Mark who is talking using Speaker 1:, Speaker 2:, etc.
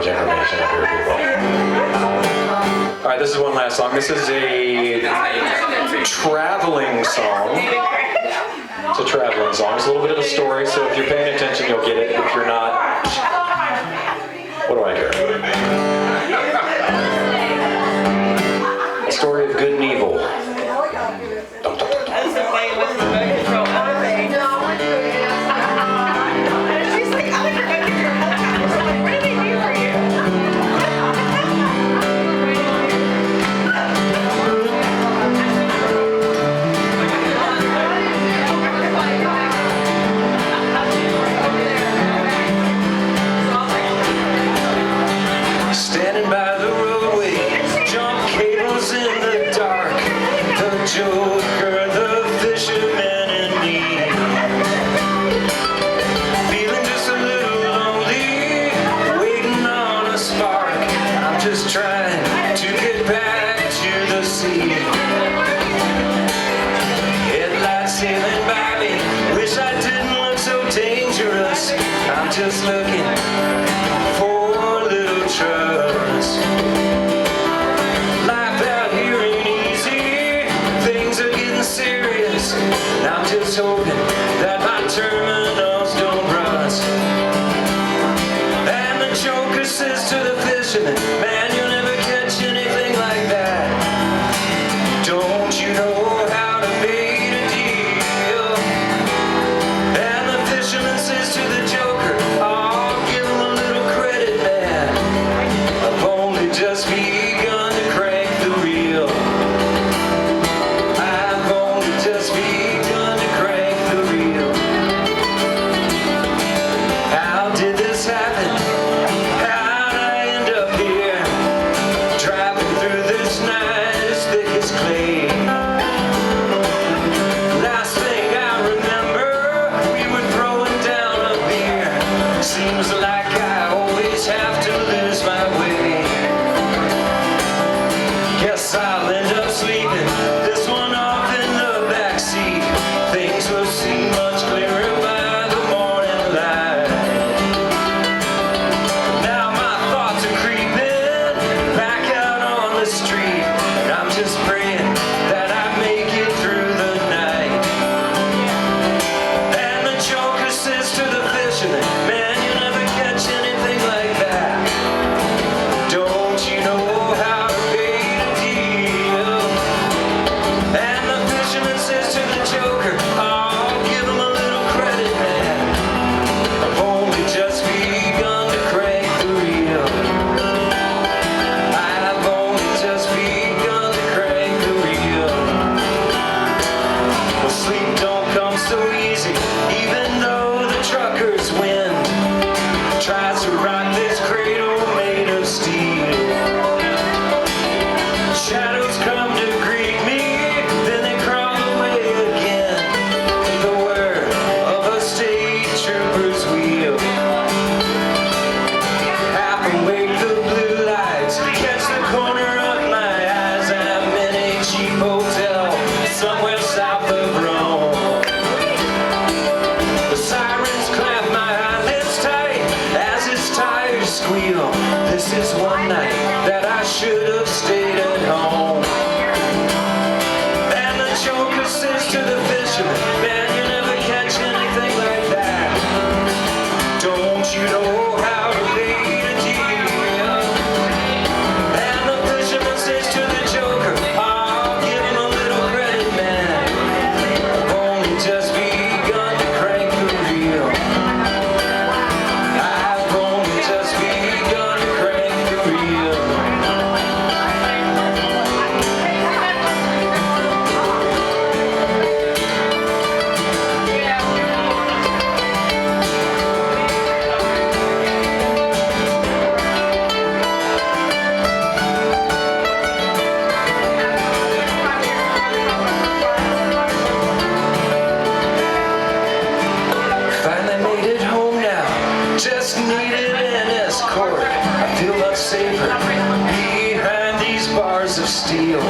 Speaker 1: information up here, people. All right, this is one last song. This is a traveling song. It's a traveling song. It's a little bit of a story, so if you're paying attention, you'll get it. If you're not, what do I care? A story of good and evil. Standing by the roadway, jump cables in the dark. The joker, the fisherman in me. Feeling just a little lonely, waiting on a spark. I'm just trying to get back to the sea. Headlights sailing by me, wish I didn't look so dangerous. I'm just looking for a little trust. Life out here ain't easy, things are getting serious. I'm just hoping that my terminals don't rust. And the joker says to the fisherman, man, you'll never catch anything like that. Don't you know how to bait a deal? And the fisherman says to the joker, oh, give him a little credit, man. I've only just begun to crank the reel. I've only just begun to crank the reel. How did this happen? How'd I end up here? Driving through this night as thick as clay. Last thing I remember, we were throwing down a beer. Seems like I always have to lose my way. Guess I'll end up sleeping this one off in the backseat. Things will seem much clearer by the morning light. Now my thoughts are creeping back out on the street. And I'm just praying that I make it through the night. And the joker says to the fisherman, man, you never catch anything like that. Don't you know how to bait a deal? And the fisherman says to the joker, oh, give him a little credit, man. I've only just begun to crank the reel. I've only just begun to crank the reel. Well, sleep don't come so easy, even though the trucker's wind tries to rock this cradle made of steel. Shadows come to greet me, then they crawl away again. The whir of a state trooper's wheel. Half awake, the blue lights catch the corner of my eyes. I'm in a cheap hotel somewhere south of Rome. The sirens clap my eyelids tight as its tires squeal. This is one night that I should have stayed at home. And the joker says to the fisherman, man, you never catch anything like that. Don't you know how to bait a deal? And the fisherman says to the joker, I'll give him a little credit, man. I've only just begun to crank the reel. I've only just begun to crank the reel. Finally made it home now, just needed an escort. I feel much safer behind these bars of steel.